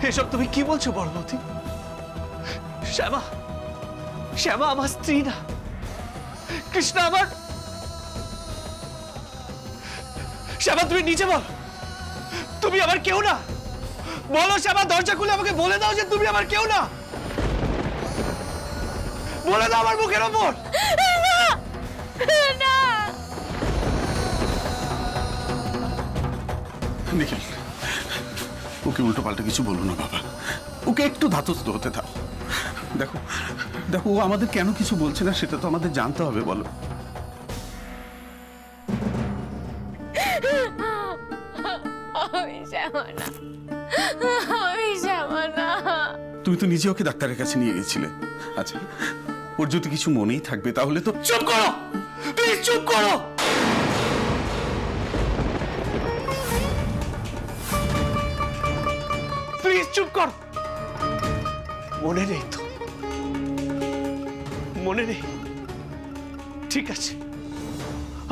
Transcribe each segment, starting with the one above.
এসব তুমি কি বলছো বড়মতি? শ্যামা, শ্যামা আমার স্ত্রী না, কৃষ্ণা আমার। শ্যামা তুমি নিচে বল, তুমি আমার কেউ না। বলো শ্যামা, দরজা খুলে আমাকে বলে দাও যে তুমি আমার কেউ না। বলে দাও আমার মুখের ওপর। নিখিল, ওকে উল্টো পাল্টা কিছু বলো না বাবা, ওকে একটু ধাতস্থ হতে থাক। দেখো দেখো, ও আমাদের কেন কিছু বলছে না সেটা তো আমাদের জানতে হবে। বলো। তুমি তো নিজে ওকে ডাক্তারের কাছে নিয়ে গেছিলে। আচ্ছা, ওর যদি কিছু মনেই থাকবে তাহলে তো। চুপ করো প্লিজ, চুপ করো। প্লিজ চুপ কর। মনে নেই তো? মনে নেই? ঠিক আছে,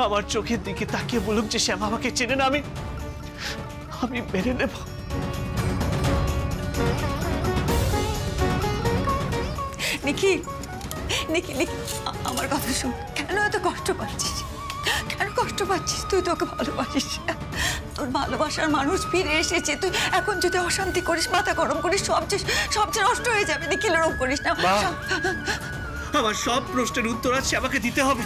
আমার চোখের দিকে তাকিয়ে বলুক যে শ্যামা আমাকে চেনে না, আমি মেনে নেব। নিখিল, নিখিল, আমার কথা শোন। কেন এত কষ্ট পাচ্ছিস? কেন কষ্ট পাচ্ছিস? তুই তোকে ভালোবাসিস, তোর ভালোবাসার মানুষ ফিরে এসেছে। তুই এখন যদি অশান্তি করিস, মাথা গরম করিস, সবচেয়ে নষ্ট হয়ে যাবে। নিখিল, এরকম করিস না। আমার সব প্রশ্নের উত্তর আজ শ্যামাকে দিতে হবে।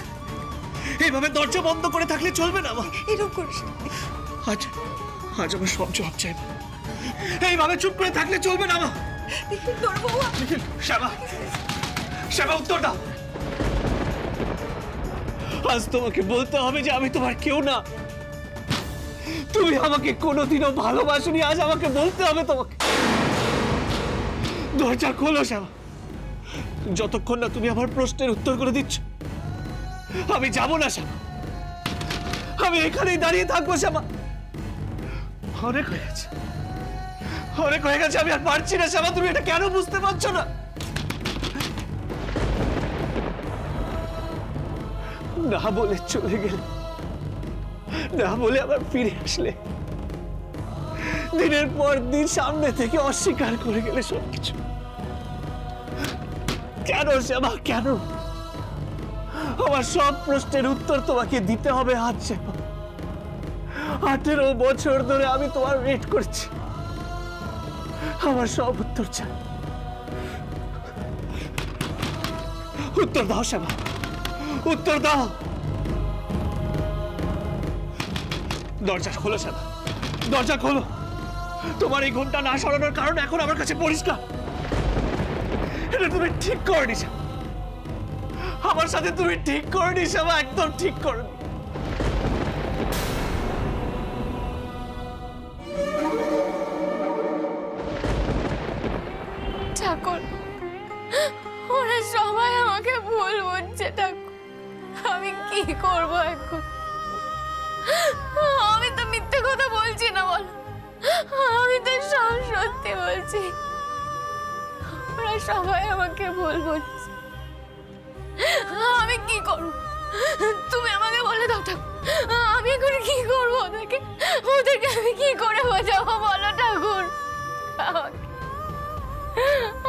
এইভাবে দরজা বন্ধ করে থাকলে চলবে না। আমার এরকম করিস না। আজ আমার সব জবাব চাইবে। এইভাবে চুপ করে থাকলে চলবে না। আমার নিখিল, তোর বউ। নিখিল, শ্যামা, শ্যামা উত্তর দাও। আজ তোমাকে বলতে হবে যে আমি তোমার কেউ না। তুমি আমাকে কোনোদিনও ভালোবাসোনি, আজ আমাকে বলতে হবে তোমাকে। দরজা খোলো শ্যামা। যতক্ষণ না তুমি আমার প্রশ্নের উত্তর করে দিচ্ছ আমি যাব না শ্যামা। আমি এখানেই দাঁড়িয়ে থাকবো শ্যামা। অনেক হয়ে গেছে, অনেক হয়ে গেছে। আমি আর পারছি না শ্যামা। তুমি এটা কেন বুঝতে পারছো না? না বলে চলে গেলে, না বলে আবার ফিরে আসলে, দিনের পর দিন সামনে থেকে অস্বীকার করে গেলে সবকিছু। কেন শ্যামা, কেন? আমার সব প্রশ্নের উত্তর তোমাকে দিতে হবে আজ শ্যামা। 18 বছর ধরে আমি তোমার ওয়েট করছি। আমার সব উত্তর চাই। উত্তর দাও শ্যামা, উত্তর দাও। দরজা খোলো শ্যামা, দরজা খোলো। তোমার এই ঘন্টা না সরানোর কারণ এখন আমার কাছে পরিষ্কার। এটা তুমি ঠিক করনি শ্যামা। আমার সাথে তুমি ঠিক করনি শ্যামা, একদম ঠিক করনি। ঠাকুর, ওরা সবাই আমাকে ভুল বুঝছে ঠাকুর। আমি কি করব এখন? আমি তো মিথ্যে কথা বলছি না, বল। আমি তো সব সত্যি বলছি। ওরা সবাই আমাকে ভুল বুঝছে। আমি কি করব? তুমি আমাকে বলে দাও ঠাকুর, আমি এখন কি করব? ওদেরকে আমি কি করে বোঝাবো বলো ঠাকুর?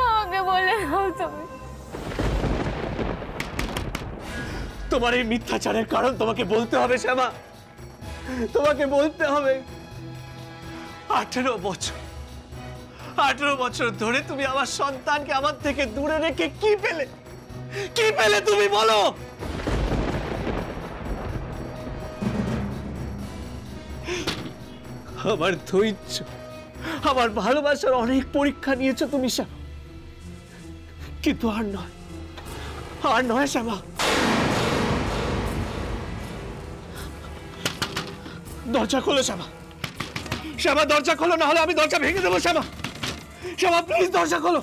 আমাকে বলে দাও তুমি। তোমার এই মিথ্যাচারের কারণ তোমাকে বলতে হবে শ্যামা, তোমাকে বলতে হবে। 18 বছর ধরে তুমি আমার সন্তানকে আমার থেকে দূরে রেখে কি পেলে? কি পেলে তুমি বলো? আমার ধৈর্য, আমার ভালোবাসার অনেক পরীক্ষা নিয়েছো তুমি শ্যামা, কিন্তু আর নয়, আর নয় শ্যামা। দরজা খোলো শ্যামা, শ্যামা দরজা খোলো, না হলে আমি দরজা ভেঙে দেবো শ্যামা। শ্যামা প্লিজ দরজা খোলো।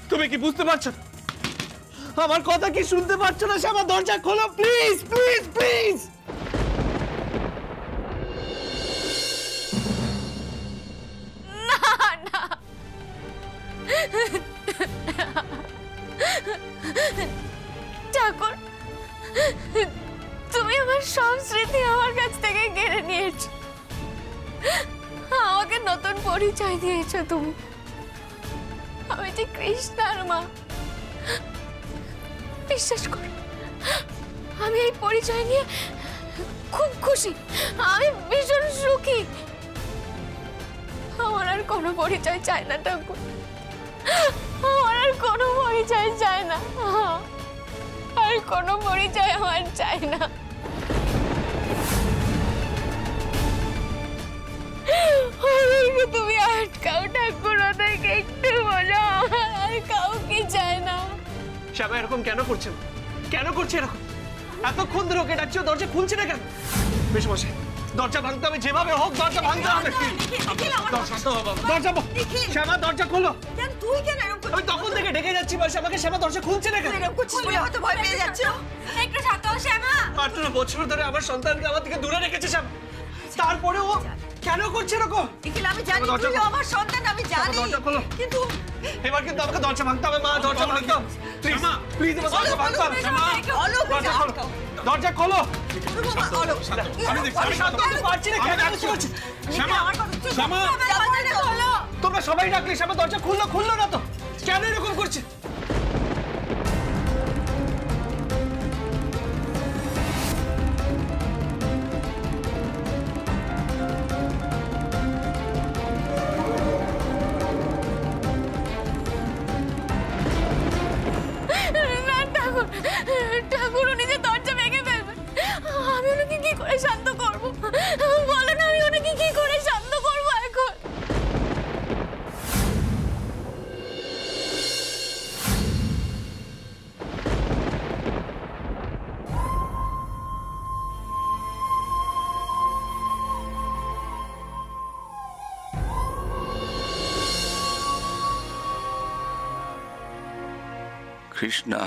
তুমি কি বুঝতে পারছো? আমার কথা কি শুনতে পাচ্ছ না শ্যামা? দরজা খোলো প্লিজ, প্লিজ, প্লিজ। ঠাকুর, তুমি আমার সব স্মৃতি আমার কাছ থেকে কেড়ে নিয়েছো। আমাকে নতুন পরিচয় দিয়েছো তুমি। আমি যে কৃষ্ণার মা। বিশ্বাস করো, আমি এই পরিচয় নিয়ে খুব খুশি, আমি ভীষণ সুখী। আমার আর কোনো পরিচয় চাই না ঠাকুর, আমার আর কোনো পরিচয় চাই না, আর কোনো পরিচয় আমার চাই না। তুমি আটকাও ঠাকুর, ওদেরকে একটু বলো, আমার আর কাউকে চাই না। শ্যামা এরকম কেন করছে? কেন করছে এরকম? এতক্ষণ ধরে ওকে ডাকছি, দরজা খুলছে না কেন? বেশ বসে দরজা ভাঙতে হবে, যেভাবে হোক দরজা ভাঙতে হবে। দরজা শ্যামা, দরজা খোলো। তুই কেন এরকম করছিস? আমি তখন থেকে ডেকে যাচ্ছি, শ্যামাকে, শ্যামা দরজা খুলছে না কেন? এরকম করছিস বলে হয়তো ভয় পেয়ে যাচ্ছ। একটু শান্ত হও শ্যামা। 18 বছর ধরে আমার সন্তানকে আমার থেকে দূরে রেখেছে শ্যামা, তারপরে ও কেন করছে এরকম? নিখিল, আমি জানি তুই আমার সন্তান, আমি জানি, দরজা খোলো। কিন্তু এবার কিন্তু আমাকে দরজা ভাঙতে হবে মা, দরজা ভাঙতে হবে। প্লিজ প্লিজ, দরজা ভাঙতে হবে। দরজা খোলো। আমি শান্ত হতে পারছি না, কেন এরকম করছিস? শ্যামা, তোমরা সবাই ডাকলে শ্যামা দরজা খুললো না তো, কেন এরকম করছে? ঠাকুর উনি যে দরজা ভেঙে ফেলবে, আমি ওনাকে কি করে শান্ত করবো? বলো না, আমি ওনাকে কি করে শান্ত করবো এখন? কৃষ্ণা,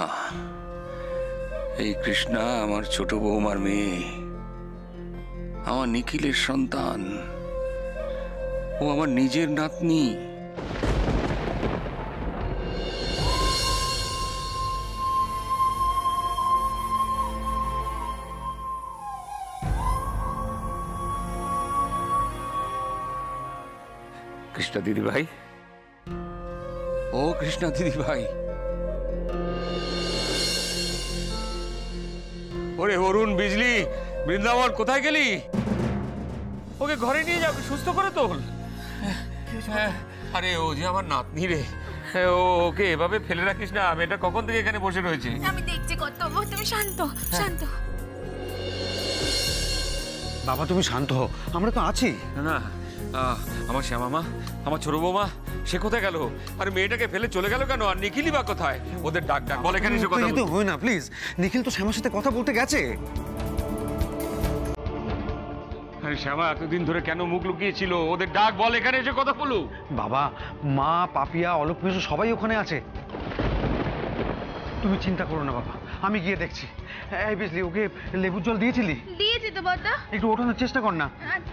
এই কৃষ্ণা আমার ছোট বৌমার মেয়ে, আমার নিখিলের সন্তান, ও আমার নিজের নাতনি। কৃষ্ণা দিদি ভাই, ও কৃষ্ণা দিদি ভাই। ওরে অরুণ, বিজলি, বৃন্দাবন, কোথায় গেলি? ওকে ঘরে নিয়ে যাবে, সুস্থ করে তোল। আরে ও যে আমার নাতনি রে, ওকে এভাবে ফেলে রাখিস না। মেয়েটা কখন থেকে এখানে বসে রয়েছে? আমি দেখছি কর্তব্য, তুমি শান্ত শান্ত। বাবা তুমি শান্ত হও, আমরা তো আছি। না, আমার শ্যামামা, আমার ছোট বৌমা, সে কোথায় গেল? আর মেয়েটাকে ফেলে চলে গেল কেন? আর নিখিলই বা কোথায়? ওদের ডাক বল, এখানে এসে কথা বল। হয় না প্লিজ, নিখিল তো শ্যামার সাথে কথা বলতে গেছে। আরে শ্যামা এতদিন ধরে কেন মুখ লুকিয়েছিল? ওদের ডাক বল, এখানে এসে কথা বলো। বাবা, মা, পাপিয়া, অলোক মিশু সবাই ওখানে আছে। তুমি চিন্তা করো না বাবা, আমি গিয়ে দেখছি। এই বিজলি, ওকে লেবুর জল দিয়েছিলি? দিয়েছি তো বড়দা। একটু ওঠানোর চেষ্টা কর না।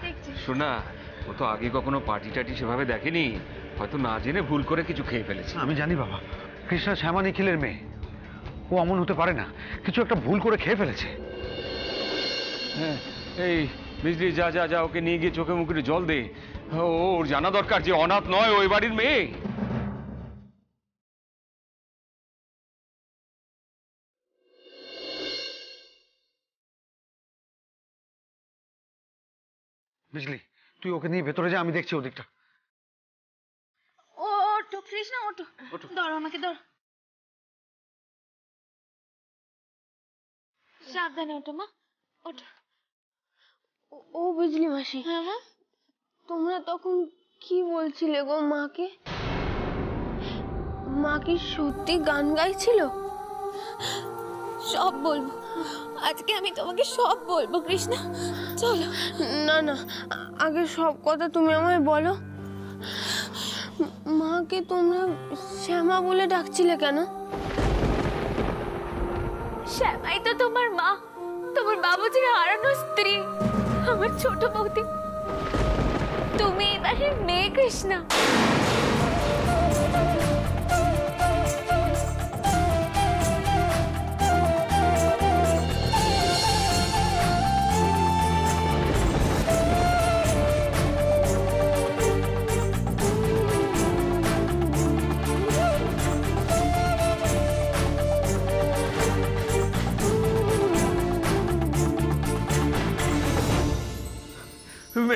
দেখছি। শোনা, ও তো আগে কখনো পার্টি টাটি সেভাবে দেখেনি, হয়তো না জেনে ভুল করে কিছু খেয়ে ফেলেছে। আমি জানি বাবা, কৃষ্ণা শ্যামা নিখিলের মেয়ে, ও অমন হতে পারে না, কিছু একটা ভুল করে খেয়ে ফেলেছে। হ্যাঁ, এই বিজলি, যা যা যা, ওকে নিয়ে গিয়ে চোখে মুখে জল দে। ওর জানা দরকার যে অনাথ নয়, ওই বাড়ির মেয়ে। বিজলি, তুই ওকে নিয়ে ভেতরে যা, আমি দেখছি ওদিকটা। ওঠো কৃষ্ণা, ওঠো, ধরো আমাকে, ধরো। সাবধানে ওঠো মা, ওঠো। ও বিজলি মাসি, হ্যাঁ, তোমরা তখন কি বলছিলে গো মাকে? মা কি সত্যি গান গাইছিল? সব বলবো আজকে, আমি তোমাকে সব বলবো কৃষ্ণা, চলো। না না, আগে সব কথা তুমি আমায় বলো। মাকে তোমরা শ্যামা বলে ডাকছিলে কেন? শ্যামাই তো তোমার মা, তোমার বাবুজির হারানো স্ত্রী, আমার ছোট বৌদি। তুমি এবারে মেয়ে কৃষ্ণা।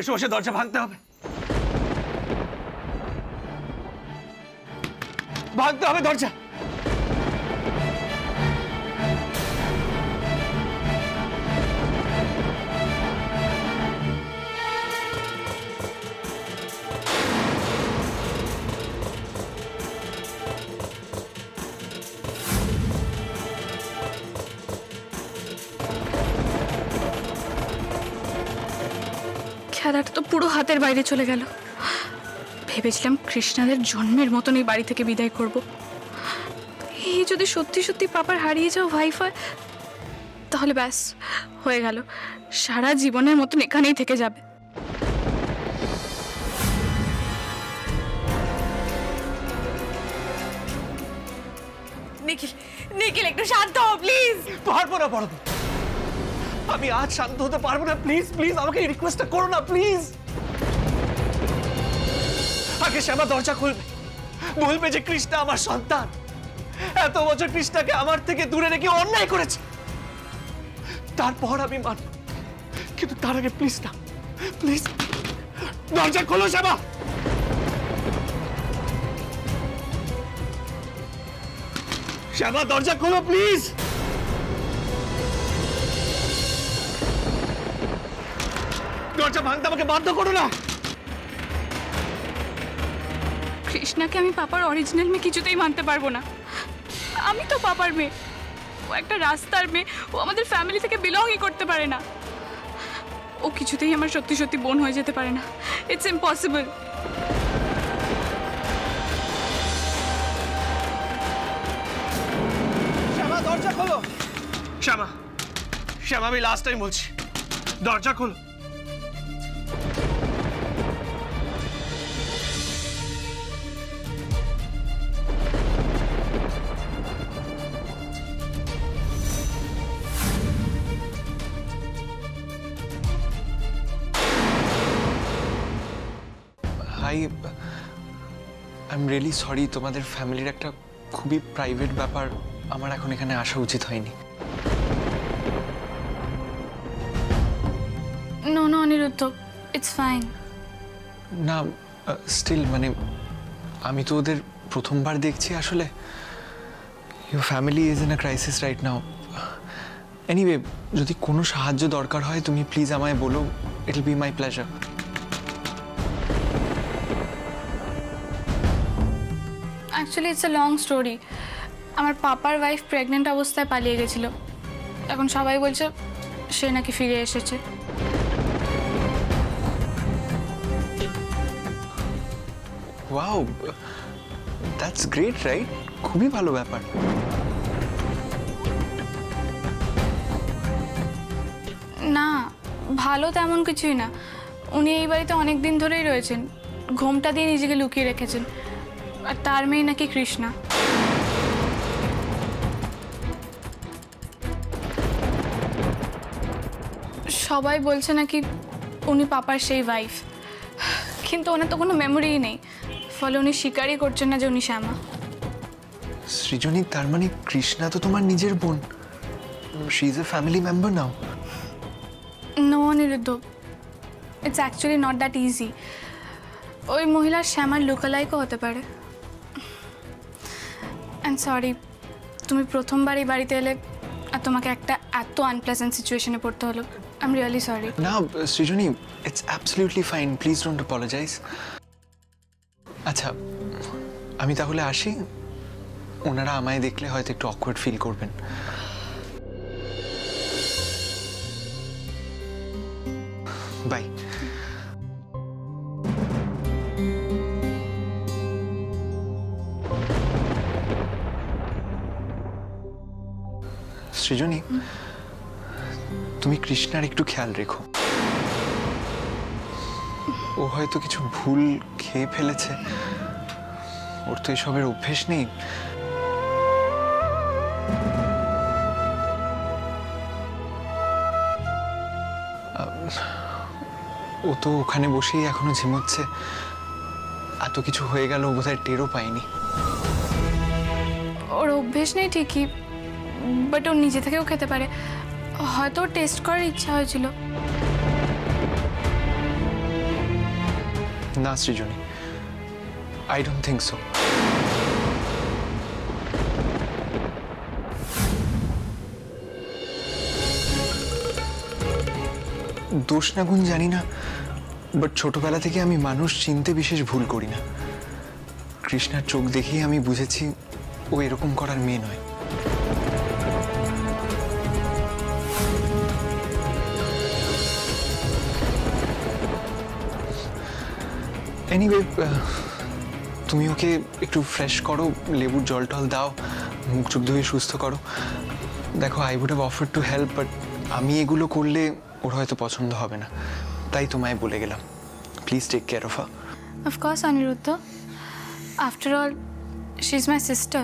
বসে বসে দরজা ভাঙতে হবে, ভাঙতে হবে দরজা। খেলাটা তো পুরো হাতের বাইরে চলে গেল। ভেবেছিলাম কৃষ্ণাদের জন্মের মতন এই বাড়ি থেকে বিদায় করব। এই যদি সত্যি সত্যি পাপার হারিয়ে যাও ওয়াইফ হয়, তাহলে ব্যাস হয়ে গেল, সারা জীবনের মতন এখানেই থেকে যাবে। নিখিল, নিখিল একটু শান্ত হও প্লিজ। পারবো না বড়, আমি আজ শান্ত হতে পারবো না। প্লিজ প্লিজ আমাকে এই রিকোয়েস্টটা করো না প্লিজ। আগে শ্যামা দরজা খুলবে, বলবে যে কৃষ্ণা আমার সন্তান, এত বছর কৃষ্ণাকে আমার থেকে দূরে রেখে অন্যায় করেছে, তারপর আমি মানব। কিন্তু তার আগে প্লিজ না, প্লিজ দরজা খোলো শ্যামা। শ্যামা দরজা খোলো প্লিজ। দরজা ভাঙতে আমাকে বাধ্য করো না। কৃষ্ণাকে আমি পাপার অরিজিনাল মেয়ে কিছুতেই মানতে পারবো না। আমি তো পাপার মেয়ে, ও একটা রাস্তার মেয়ে, ও আমাদের ফ্যামিলি থেকে বিলংই করতে পারে না। ও কিছুতেই আমার সত্যি সত্যি বোন হয়ে যেতে পারে না। It's impossible. শ্যামা দরজা খোলো। শ্যামা, শ্যামা আমি লাস্ট টাইম বলছি, দরজা খোলো। আই এম রিয়েলি সরি, তোমাদের ফ্যামিলির একটা খুবই প্রাইভেট ব্যাপার, আমার এখন এখানে আসা উচিত হয়নি। No no Aniruddha, it's fine. না স্টিল মানে আমি তো ওদের প্রথমবার দেখছি আসলে। Your family is in a crisis right now. Anyway, যদি কোনো সাহায্য দরকার হয় তুমি প্লিজ আমায় বলো, it will be my pleasure. Actually it's a long story. আমার পাপার ওয়াইফ প্রেগনেন্ট অবস্থায় পালিয়ে গেছিল, এখন সবাই বলছে সে নাকি ফিরে এসেছে। Wow, that's great right? খুবই ভালো ব্যাপার। না, ভালো তেমন কিছুই না। উনি এই বাড়িতে অনেক দিন ধরেই রয়েছেন, ঘোমটা দিয়ে নিজেকে লুকিয়ে রেখেছেন। আর তার মেয়ে নাকি কৃষ্ণা। সবাই বলছে নাকি উনি পাপার সেই ওয়াইফ, কিন্তু ওনার তো কোনো মেমোরিই নেই, ফলে উনি স্বীকারই করছেন না যে উনি শ্যামা। সৃজনী, তার মানে কৃষ্ণা তো তোমার নিজের বোন। She is a family member now. No Aniruddha, it's actually not that easy. ওই মহিলার শ্যামার লুকালাইকও হতে পারে। অ্যান্ড সরি, তুমি প্রথমবার এই বাড়িতে এলে আর তোমাকে একটা এত আনপ্লেজেন্ট সিচুয়েশনে পড়তে হলো। I am really sorry. না Srijani, it's absolutely fine, please don't apologise. আচ্ছা আমি তাহলে আসি, ওনারা আমায় দেখলে হয়তো একটু অকওয়ার্ড ফিল করবেন। বাই। সৃজনী, তুমি কৃষ্ণার একটু খেয়াল রেখো। ও হয়তো কিছু ভুল খেয়ে ফেলেছে, ওর তো এসবের অভ্যেস নেই। ও তো ওখানে বসেই এখনো ঝিমোচ্ছে, এত কিছু হয়ে গেল বোধহয় টেরও পায়নি। ওর অভ্যেস নেই ঠিকই, বাট ও নিজে থেকেও খেতে পারে। হয়তো ওর টেস্ট করার ইচ্ছা হয়েছিল। না সৃজনী, আই ডোন্ট থিঙ্ক সো। দোষ না গুণ জানি না, বাট ছোটবেলা থেকে আমি মানুষ চিনতে বিশেষ ভুল করি না। কৃষ্ণার চোখ দেখেই আমি বুঝেছি ও এরকম করার মেয়ে নয়। এনিওয়ে, তুমি ওকে একটু ফ্রেশ করো, লেবুর জল টল দাও, মুখ চোখ ধুয়ে সুস্থ করো। দেখো, I would have offered to help, but আমি এগুলো করলে ওর হয়তো পছন্দ হবে না, তাই তোমায় বলে গেলাম। Please take care of her. Of course, Aniruddha. After all, she's my sister.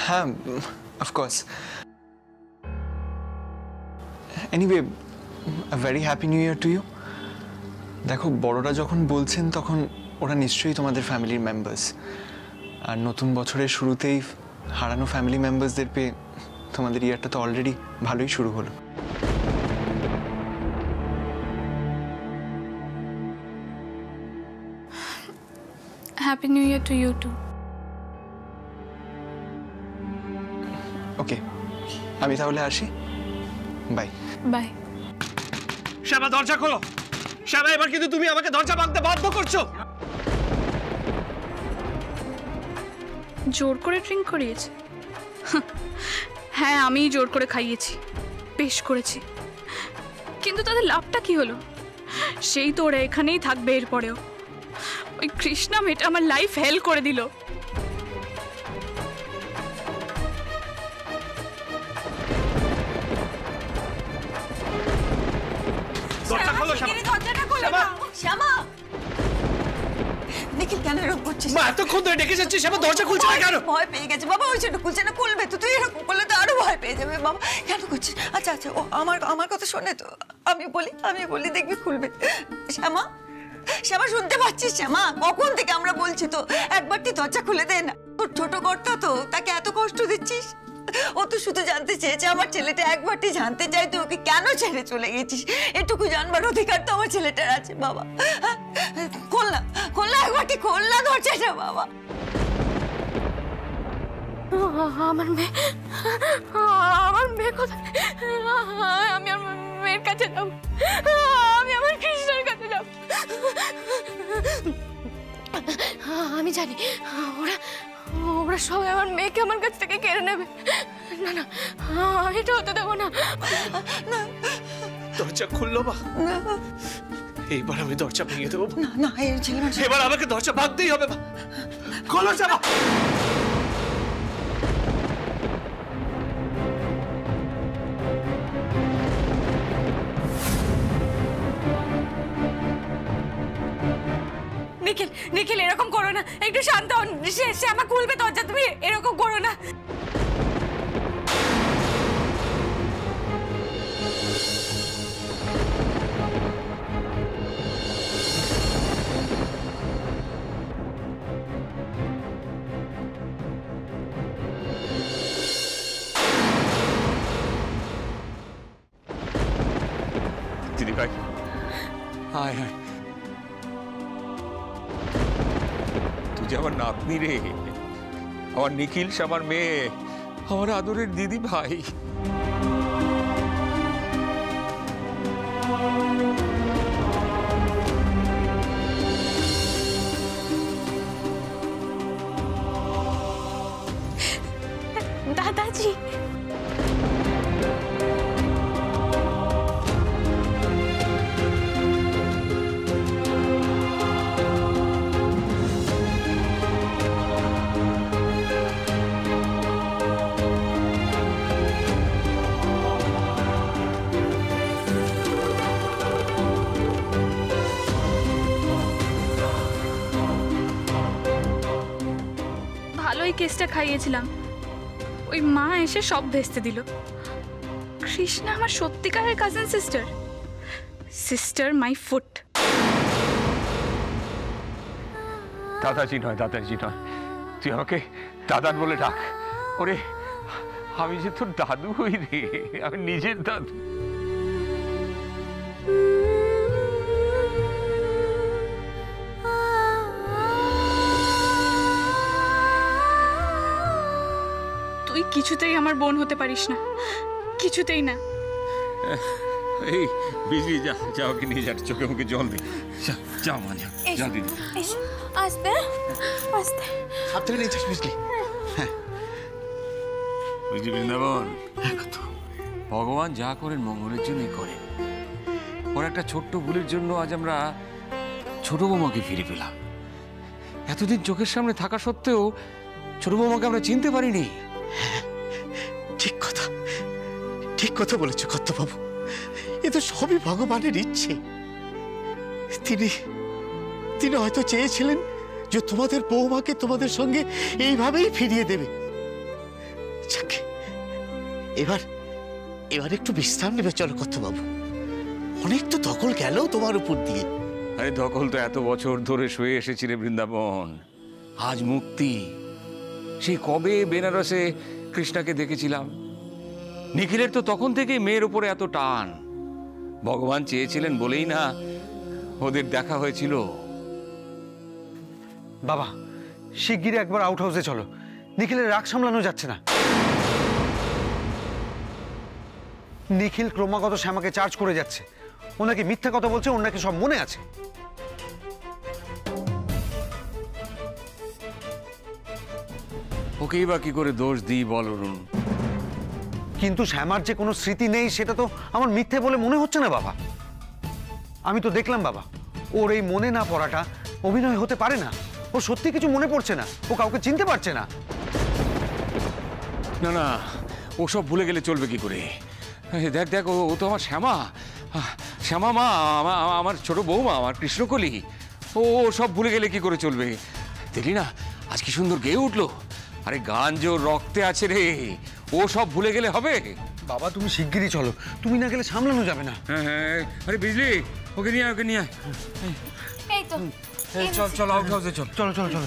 হ্যাঁ, of course. Anyway, a very happy new year to you. দেখো, বড়রা যখন বলছেন তখন ওরা নিশ্চয়ই তোমাদের ফ্যামিলির মেম্বার্স, আর নতুন বছরের শুরুতেই হারানো ফ্যামিলি মেম্বার্সদের পেয়ে তোমাদের ইয়ারটা তো অলরেডি ভালোই শুরু হলো। Happy New Year to you too. ওকে, আমি তাহলে আসি, বাই। Bye. শ্যামা, দরজা খোলো। শ্যামা, এবার কিন্তু তুমি আমাকে দরজা ভাঙতে বাধ্য করছো। জোর করে ড্রিঙ্ক করিয়েছে? হ্যাঁ, আমিই জোর করে খাইয়েছি, বেশ করেছি। কিন্তু তাদের লাভটা কি হলো? সেই তো ওরা এখানেই থাকবে এরপরেও। ওই কৃষ্ণা মেয়েটা আমার লাইফ হেল করে দিল। দরজা খোলো শ্যামা। দরজাটা খুলে দাও। শ্যামা, নিখিল কেন এরকম করছিস? মা, এতক্ষণ ধরে ডেকে যাচ্ছি, শ্যামা দরজা খুলছে না কেন? ভয় পেয়ে গেছে বাবা, ওই জন্য খুলছে না। খুলবে তো, তুই এরকম করলে তো আরো ভয় পেয়ে যাবে বাবা। কেন করছিস? আচ্ছা আচ্ছা, ও আমার কথা শোনে তো, আমি বলি দেখবি খুলবে। শ্যামা, শ্যামা শুনতে পাচ্ছিস? শ্যামা, কখন থেকে আমরা বলছি তো একবারটি দরজা খুলে দে না। তোর ছোট কর্তা তো, তাকে এত কষ্ট দিচ্ছিস। ও তো শুধু জানতে চেয়েছে, আমার ছেলেটা একবারটি জানতে চাই তুই ওকে কেন ছেড়ে চলে গেছিস। এটুকু জানবার অধিকার তো আমার ছেলেটার আছে বাবা। খোল না একবারটি, খোল না দরজাটা বাবা। আমার মেয়ে কোথায়? আমি আমার মেয়ের কাছে যাব, আমি আমার কৃষ্ণের কাছে যাব। আমি জানি ওরা সবাই আমার মেয়েকে আমার কাছ থেকে কেড়ে নেবে। না না, এটা হতে দেবো না। দরজা খুললো মা। এইবার আমি দরজা ভেঙে দেবো। না, এই ছেলে মানুষ। এবার আমাকে দরজা ভাঙতেই হবে মা। খোলো শ্যামা। নিখিল এরকম করো না, একটু শান্ত হন। শ্যামা খুলবে দরজা, তুমি এরকম করো না। দিদি ভাই, হায় হায়, তুই যে আমার নাতনি রে, আমার নিখিল, আমার মেয়ে, আমার আদরের দিদি ভাই। দাদাজি, ভালোই কেসটা খাইয়েছিলাম, ওই মা এসে সব ভেস্তে দিল। কৃষ্ণা আমার সত্যিকারের কাজিন সিস্টার মাই ফুট। দাদাজি নয়, তুই আমাকে দাদান বলে ডাক। ওরে, আমি যে তোর দাদু হই রে, আমি নিজের দাদু। কিছুতেই আমার বোন হতে পারিস না, কিছুতেই না। এই বিজলি, যা যা ওকে নিয়ে যা, চোখে মুখে জল দে। যাও মা, যা জল দিদি। আস্তে আস্তে হাত থেকে নিয়ে যাস বুঝলি। বুঝলি বৃন্দাবন, ভগবান যা করেন মঙ্গলের জন্যই করেন। ওর একটা ছোট্ট ভুলের জন্য আজ আমরা ছোট বৌমাকে ফিরে পেলাম। এতদিন চোখের সামনে থাকা সত্ত্বেও ছোট বৌমাকে আমরা চিনতে পারিনি। ঠিক কথা বলেছো কর্তাবাবু, এ তো সবই ভগবানের ইচ্ছে। তিনি হয়তো চেয়েছিলেন যে তোমাদের বৌমাকে তোমাদের সঙ্গে এইভাবেই ফিরিয়ে দেবে। যাকে এবার একটু বিশ্রাম নেবে চলো কর্তাবাবু, অনেক তো দখল গেল তোমার উপর দিয়ে। আরে দখল তো এত বছর ধরে শুয়ে এসেছি রে বৃন্দাবন, আজ মুক্তি। সেই কবে বেনারসে কৃষ্ণাকে দেখেছিলাম, নিখিলের তো তখন থেকেই মেয়ের উপরে এত টান। ভগবান চেয়েছিলেন বলেই না ওদের দেখা হয়েছিল। বাবা, শিগগিরই একবার আউট হাউসে চলো, নিখিলের রাগ সামলানো যাচ্ছে না। নিখিল ক্রমাগত শ্যামাকে চার্জ করে যাচ্ছে, ওনাকে মিথ্যা কথা বলছে, ওনাকে সব মনে আছে। ওকেই বা কি করে দোষ দিই বল অরুণ? কিন্তু শ্যামার যে কোনো স্মৃতি নেই সেটা তো আমার মিথ্যে বলে মনে হচ্ছে না বাবা। আমি তো দেখলাম বাবা, ওর এই মনে না পড়াটা অভিনয় হতে পারে না। ও সত্যি কিছু মনে পড়ছে না, ও কাউকে চিনতে পারছে না। না না, ও সব ভুলে গেলে চলবে কি করে? দেখ দেখ, ও তো আমার শ্যামা, শ্যামা মা, আমার ছোট বৌমা, আমার কৃষ্ণকলি। ও সব ভুলে গেলে কি করে চলবে? দেখলি না আজ কি সুন্দর গেয়ে উঠলো। আরে গান যে ওর রক্তে আছে রে, ও সব ভুলে গেলে হবে? বাবা তুমি শিগগিরই চলো, তুমি না গেলে সামলানো যাবে না। হ্যাঁ, আরে বিজলি, ওকে নিয়ে ওকে নিয়ে এই তো চল চল আউট হাউসে চল। চলো চলো চলো।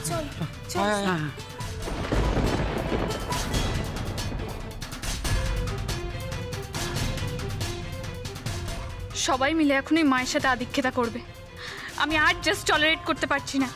সবাই মিলে এখন এই মায়ের সাথে আদিক্ষেতা করবে, আমি আর জাস্ট টলারেট করতে পারছি না।